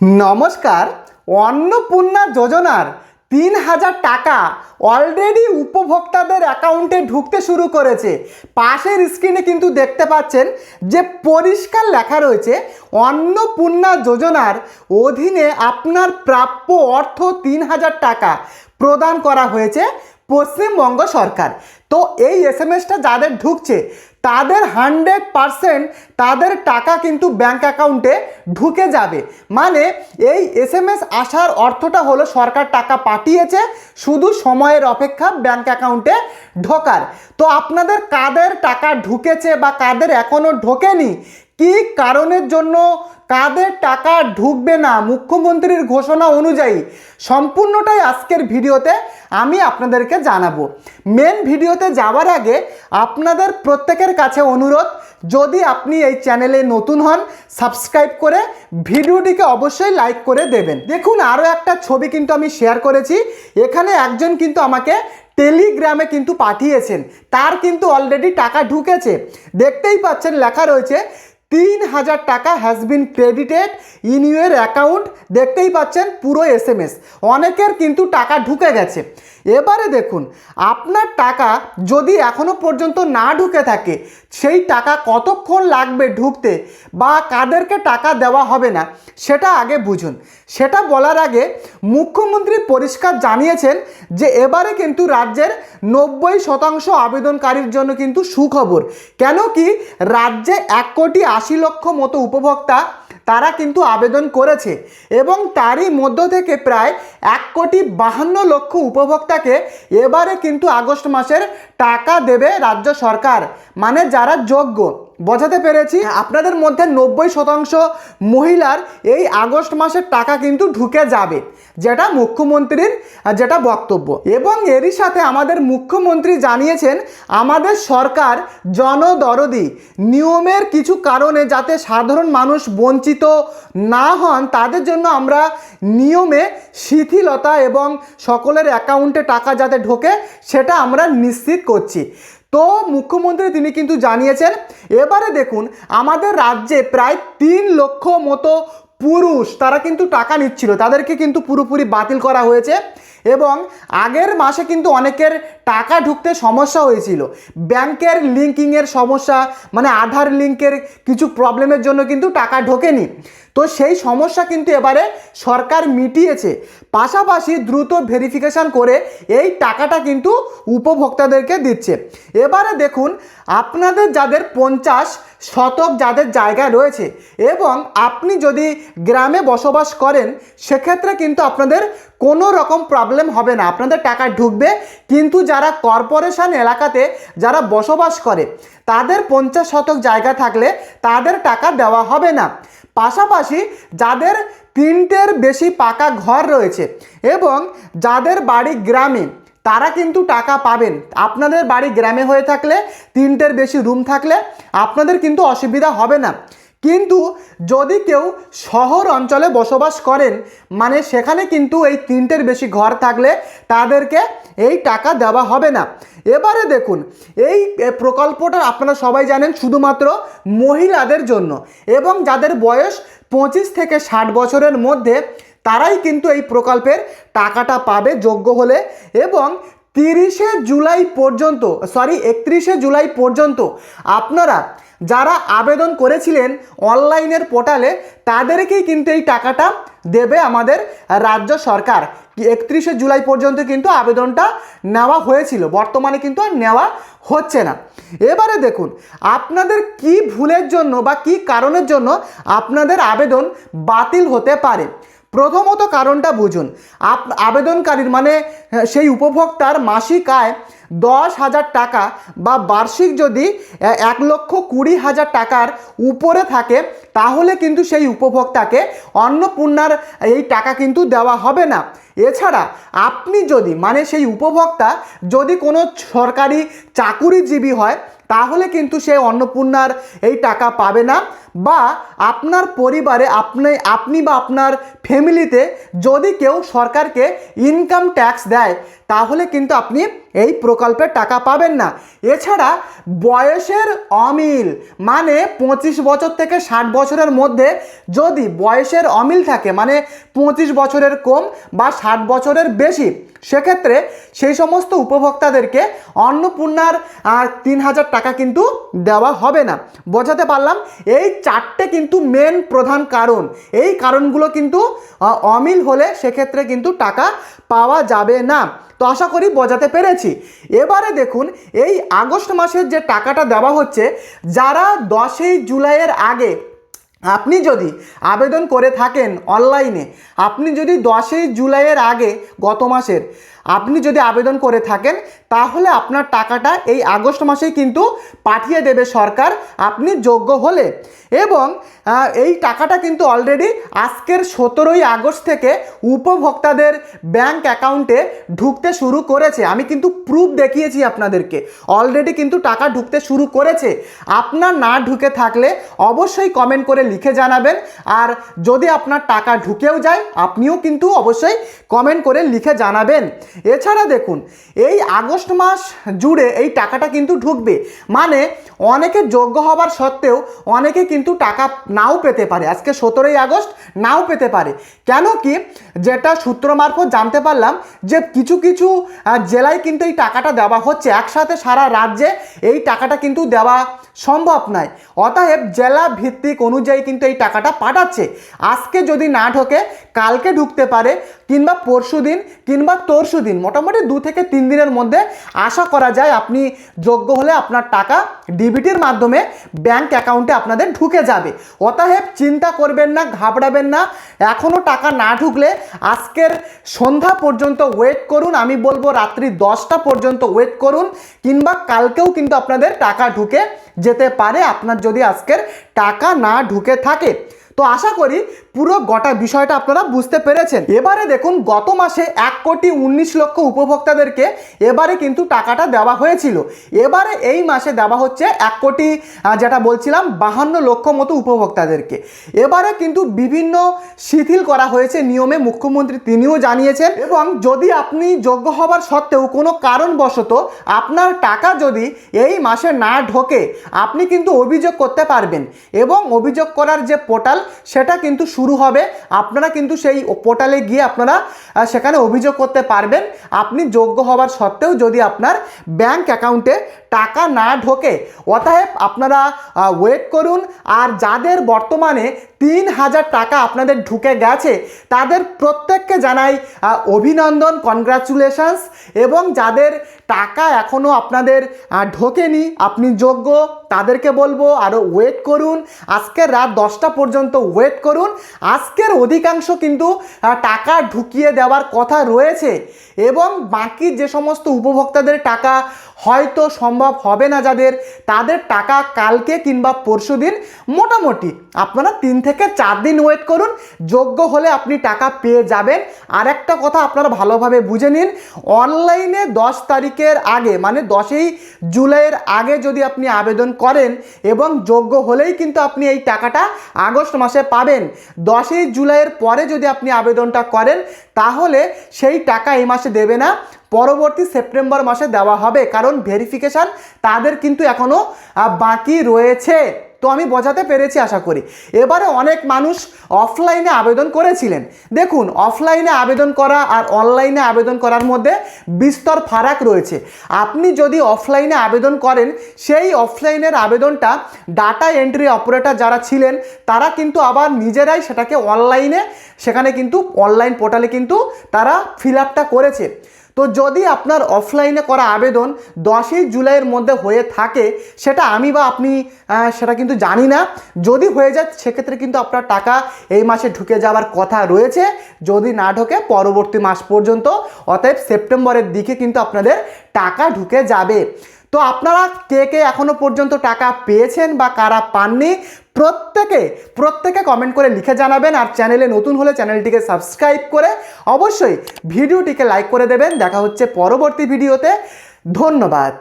নমস্কার। অন্নপূর্ণা যোজনার ৩,০০০ টাকা অলরেডি উপভোক্তাদের অ্যাকাউন্টে ঢুকতে শুরু করেছে। পাশের স্ক্রিনে কিন্তু দেখতে পাচ্ছেন যে পরিষ্কার লেখা রয়েছে অন্নপূর্ণা যোজনার অধীনে আপনার প্রাপ্য অর্থ ৩,০০০ টাকা প্রদান করা হয়েছে পশ্চিমবঙ্গ সরকার। তো এই এসএমএসটা যাদের ঢুকছে তাদের 100% তাদের টাকা কিন্তু ব্যাংক অ্যাকাউন্টে ঢুকে যাবে। মানে এই এসএমএস আসার অর্থটা হলো সরকার টাকা পাঠিয়েছে, শুধু সময়ের অপেক্ষা ব্যাংক অ্যাকাউন্টে ঢোকার। তো আপনাদের কাদের টাকা ঢুকেছে বা কাদের এখনও ঢোকেনি, কি কারণের জন্য কাদের টাকা ঢুকবে না মুখ্যমন্ত্রীর ঘোষণা অনুযায়ী, সম্পূর্ণটাই আজকের ভিডিওতে আমি আপনাদেরকে জানাবো। মেন ভিডিওতে যাওয়ার আগে আপনাদের প্রত্যেকের কাছে অনুরোধ, যদি আপনি এই চ্যানেলে নতুন হন সাবস্ক্রাইব করে ভিডিওটিকে অবশ্যই লাইক করে দেবেন। দেখুন, আরও একটা ছবি কিন্তু আমি শেয়ার করেছি। এখানে একজন কিন্তু আমাকে টেলিগ্রামে কিন্তু পাঠিয়েছেন, তার কিন্তু অলরেডি টাকা ঢুকেছে। দেখতেই পাচ্ছেন লেখা রয়েছে ৩,০০০ টাকা has been credited in your account. দেখতেই পাচ্ছেন পুরো এসএমএস, অনেকের কিন্তু টাকা ঢুকে গেছে। এবারে দেখুন, আপনার টাকা যদি এখনও পর্যন্ত না ঢুকে থাকে, সেই টাকা কতক্ষণ লাগবে ঢুকতে বা কাদেরকে টাকা দেওয়া হবে না সেটা আগে বুঝুন। সেটা বলার আগে মুখ্যমন্ত্রী পরিষ্কার জানিয়েছেন যে এবারে কিন্তু রাজ্যের 90% আবেদনকারীর জন্য কিন্তু সুখবর। কেন কি, রাজ্যে 1,80,00,000 মতো উপভোক্তা তারা কিন্তু আবেদন করেছে এবং তারই মধ্য থেকে প্রায় 1,52,00,000 উপভোক্তাকে এবারে কিন্তু আগস্ট মাসের টাকা দেবে রাজ্য সরকার, মানে যারা যোগ্য। বোঝাতে পেরেছি? আপনাদের মধ্যে 90% মহিলার এই আগস্ট মাসের টাকা কিন্তু ঢুকে যাবে, যেটা মুখ্যমন্ত্রীর যেটা বক্তব্য। এবং এরই সাথে আমাদের মুখ্যমন্ত্রী জানিয়েছেন আমাদের সরকার জনদরদি, নিয়মের কিছু কারণে যাতে সাধারণ মানুষ বঞ্চিত না হন তাদের জন্য আমরা নিয়মে শিথিলতা এবং সকলের অ্যাকাউন্টে টাকা যাতে ঢোকে সেটা আমরা নিশ্চিত করছি। তো মুখ্যমন্ত্রী তিনি কিন্তু জানিয়েছেন। এবারে দেখুন, আমাদের রাজ্যে প্রায় 3 লক্ষ মতো পুরুষ তারা কিন্তু টাকা নিচ্ছিল, তাদেরকে কিন্তু পুরোপুরি বাতিল করা হয়েছে। এবং আগের মাসে কিন্তু অনেকের টাকা ঢুকতে সমস্যা হয়েছিল, ব্যাংকের লিঙ্কিংয়ের সমস্যা, মানে আধার লিঙ্কের কিছু প্রবলেমের জন্য কিন্তু টাকা ঢোকেনি। তো সেই সমস্যা কিন্তু এবারে সরকার মিটিয়েছে, পাশাপাশি দ্রুত ভেরিফিকেশান করে এই টাকাটা কিন্তু উপভোক্তাদেরকে দিচ্ছে। এবারে দেখুন, আপনাদের যাদের 50 শতক যাদের জায়গা রয়েছে এবং আপনি যদি গ্রামে বসবাস করেন, সেক্ষেত্রে কিন্তু আপনাদের কোনো রকম প্রবলেম হবে না, আপনাদের টাকা ঢুকবে। কিন্তু যারা কর্পোরেশন এলাকাতে যারা বসবাস করে তাদের 50 শতক জায়গা থাকলে তাদের টাকা দেওয়া হবে না। পাশাপাশি যাদের 3টের বেশি পাকা ঘর রয়েছে এবং যাদের বাড়ি গ্রামে তারা কিন্তু টাকা পাবেন। আপনাদের বাড়ি গ্রামে হয়ে থাকলে 3টের বেশি রুম থাকলে আপনাদের কিন্তু অসুবিধা হবে না। কিন্তু যদি কেউ শহর অঞ্চলে বসবাস করেন, মানে সেখানে কিন্তু এই 3টের বেশি ঘর থাকলে তাদেরকে এই টাকা দেওয়া হবে না। এবারে দেখুন, এই প্রকল্পটা আপনারা সবাই জানেন শুধুমাত্র মহিলাদের জন্য এবং যাদের বয়স 25 থেকে 60 বছরের মধ্যে তারাই কিন্তু এই প্রকল্পের টাকাটা পাবে যোগ্য হলে। এবং 31শে জুলাই পর্যন্ত আপনারা যারা আবেদন করেছিলেন অনলাইনের পোর্টালে তাদেরকেই কিন্তু এই টাকাটা দেবে আমাদের রাজ্য সরকার। 31শে জুলাই পর্যন্ত কিন্তু আবেদনটা নেওয়া হয়েছিল, বর্তমানে কিন্তু আর নেওয়া হচ্ছে না। এবারে দেখুন, আপনাদের কি ভুলের জন্য বা কি কারণের জন্য আপনাদের আবেদন বাতিল হতে পারে। প্রথমত কারণটা বুঝুন, আবেদনকারীর মানে সেই উপভোক্তার মাসিক আয় 10,000 টাকা বা বার্ষিক যদি 1,20,000 টাকার উপরে থাকে তাহলে কিন্তু সেই উপভোক্তাকে অন্নপূর্ণার এই টাকা কিন্তু দেওয়া হবে না। এছাড়া আপনি যদি মানে সেই উপভোক্তা যদি কোনো সরকারি চাকুরিজীবী হয় তাহলে কিন্তু সে অন্নপূর্ণার এই টাকা পাবে না। বা আপনার পরিবারে আপনি বা আপনার ফ্যামিলিতে যদি কেউ সরকারকে ইনকাম ট্যাক্স দেয় তাহলে কিন্তু আপনি এই প্রকল্পের টাকা পাবেন না। এছাড়া বয়সের অমিল, মানে 25 বছর থেকে 60 বছরের মধ্যে যদি বয়সের অমিল থাকে, মানে 25 বছরের কম বা 60 বছরের বেশি, সেক্ষেত্রে সেই সমস্ত উপভোক্তাদেরকে অন্নপূর্ণার 3000 টাকা কিন্তু দেওয়া হবে না। বোঝাতে পারলাম? এই চারটে কিন্তু মেন প্রধান কারণ। এই কারণগুলো কিন্তু অমিল হলে সেক্ষেত্রে কিন্তু টাকা পাওয়া যাবে না। তো আশা করি বোঝাতে পেরেছি। এবারে দেখুন, এই আগস্ট মাসের যে টাকাটা দেওয়া হচ্ছে, যারা 10ই জুলাইয়ের আগে আপনি যদি আবেদন করে থাকেন অনলাইনে, আপনি যদি 10ই জুলাইয়ের আগে গত মাসের আপনি যদি আবেদন করে থাকেন, তাহলে আপনার টাকাটা এই আগস্ট মাসেই কিন্তু পাঠিয়ে দেবে সরকার, আপনি যোগ্য হলে। এবং এই টাকাটা কিন্তু অলরেডি আজকের 17ই আগস্ট থেকে উপভোক্তাদের ব্যাংক অ্যাকাউন্টে ঢুকতে শুরু করেছে। আমি কিন্তু প্রুফ দেখিয়েছি আপনাদেরকে, অলরেডি কিন্তু টাকা ঢুকতে শুরু করেছে। আপনার না ঢুকে থাকলে অবশ্যই কমেন্ট করে লিখে জানাবেন, আর যদি আপনার টাকা ঢুকেও যায় আপনিও কিন্তু অবশ্যই কমেন্ট করে লিখে জানাবেন। এছাড়া দেখুন, এই আগস্ট মাস জুড়ে এই টাকাটা কিন্তু ঢুকবে, মানে অনেকে যোগ্য হবার সত্ত্বেও অনেকে কিন্তু টাকা নাও পেতে পারে। আজকে 17ই আগস্ট নাও পেতে পারে। কেন কি, যেটা সূত্র মারফত জানতে পারলাম যে কিছু কিছু জেলায় কিন্তু এই টাকাটা দেওয়া হচ্ছে, একসাথে সারা রাজ্যে এই টাকাটা কিন্তু দেওয়া সম্ভব নয়। অতএব জেলা ভিত্তিক অনুযায়ী কিন্তু এই টাকাটা পাঠাচ্ছে। আজকে যদি না ঢোকে কালকে ঢুকতে পারে, কিংবা পরশু দিন কিংবা তরশু দিন, মোটামুটি 2 থেকে 3 দিনের মধ্যে আশা করা যায় আপনি যোগ্য হলে আপনার টাকা ডিবিটির মাধ্যমে ব্যাংক অ্যাকাউন্টে আপনাদের ঢুকে যাবে। অতএব চিন্তা করবেন না, ঘাবড়াবেন না। এখনও টাকা না ঢুকলে আজকের সন্ধ্যা পর্যন্ত ওয়েট করুন, আমি বলবো রাত্রি 10টা পর্যন্ত ওয়েট করুন, কিংবা কালকেও কিন্তু আপনাদের টাকা ঢুকে যেতে পারে, আপনার যদি আজকের টাকা না ঢুকে থাকে। তো আশা করি পুরো গোটা বিষয়টা আপনারা বুঝতে পেরেছেন। এবারে দেখুন, গত মাসে 1,19,00,000 উপভোক্তাদেরকে এবারে কিন্তু টাকাটা দেওয়া হয়েছিল। এবারে এই মাসে দেওয়া হচ্ছে 1,00,00,000, যেটা বলছিলাম 52 লক্ষ মতো উপভোক্তাদেরকে। এবারে কিন্তু বিভিন্ন শিথিল করা হয়েছে নিয়মে, মুখ্যমন্ত্রী তিনিও জানিয়েছেন। এবং যদি আপনি যোগ্য হবার সত্ত্বেও কোনো কারণবশত আপনার টাকা যদি এই মাসে না ঢোকে, আপনি কিন্তু অভিযোগ করতে পারবেন। এবং অভিযোগ করার যে পোর্টাল সেটা কিন্তু শুরু হবে। আপনারা কিন্তু সেই পোর্টালে গিয়ে আপনারা সেখানে অভিযোগ করতে পারবেন, আপনি যোগ্য হবার সত্ত্বেও যদি আপনার ব্যাংক অ্যাকাউন্টে টাকা না ঢোকে। অতএব আপনারা ওয়েট করুন। আর যাদের বর্তমানে 3,000 টাকা আপনাদের ঢুকে গেছে, তাদের প্রত্যেককে জানাই অভিনন্দন, কনগ্রাচুলেশনস। এবং যাদের টাকা এখনও আপনাদের ঢোকেনি, আপনি যোগ্য, তাদেরকে বলবো আরও ওয়েট করুন। আজকের রাত 10টা পর্যন্ত ওয়েট করুন। আজকের অধিকাংশ কিন্তু টাকা ঢুকিয়ে দেওয়ার কথা রয়েছে। এবং বাকি যে সমস্ত উপভোক্তাদের টাকা হয়তো সম্ভব হবে না, তাদের টাকা কালকে কিংবা পরশু দিন, মোটামুটি আপনারা 3 থেকে 4 দিন ওয়েট করুন, যোগ্য হলে আপনি টাকা পেয়ে যাবেন। আর একটা কথা আপনারা ভালোভাবে বুঝে নিন, অনলাইনে 10 তারিখের আগে, মানে 10ই জুলাইয়ের আগে যদি আপনি আবেদন করেন এবং যোগ্য হলেই কিন্তু আপনি এই টাকাটা আগস্ট মাসে পাবেন। 10ই জুলাইয়ের পরে যদি আপনি আবেদনটা করেন, তাহলে সেই টাকা এই মাসে দেবে না, পরবর্তী সেপ্টেম্বর মাসে দেওয়া হবে, কারণ ভেরিফিকেশান তাদের কিন্তু এখনও বাকি রয়েছে। তো আমি বোঝাতে পেরেছি আশা করি। এবারে অনেক মানুষ অফলাইনে আবেদন করেছিলেন। দেখুন, অফলাইনে আবেদন করা আর অনলাইনে আবেদন করার মধ্যে বিস্তর ফারাক রয়েছে। আপনি যদি অফলাইনে আবেদন করেন, সেই অফলাইনের আবেদনটা ডাটা এন্ট্রি অপারেটর যারা ছিলেন, তারা কিন্তু আবার নিজেরাই সেটাকে অনলাইনে, সেখানে কিন্তু অনলাইন পোর্টালে কিন্তু তারা ফিল আপটা করেছে। তো যদি আপনার অফলাইনে করা আবেদন 10ই জুলাইয়ের মধ্যে হয়ে থাকে, সেটা আমি বা আপনি সেটা কিন্তু জানি না। যদি হয়ে যায় সেক্ষেত্রে কিন্তু আপনার টাকা এই মাসে ঢুকে যাওয়ার কথা রয়েছে, যদি না ঢোকে পরবর্তী মাস পর্যন্ত, অতএব সেপ্টেম্বরের দিকে কিন্তু আপনাদের টাকা ঢুকে যাবে। তো আপনারা কে কে এখনো পর্যন্ত টাকা পেয়েছেন বা কারা পাননি, প্রত্যেকে কমেন্ট করে লিখে জানাবেন। আর চ্যানেলে নতুন হলে চ্যানেলটিকে সাবস্ক্রাইব করে অবশ্যই ভিডিওটিকে লাইক করে দেবেন। দেখা হচ্ছে পরবর্তী ভিডিওতে। ধন্যবাদ।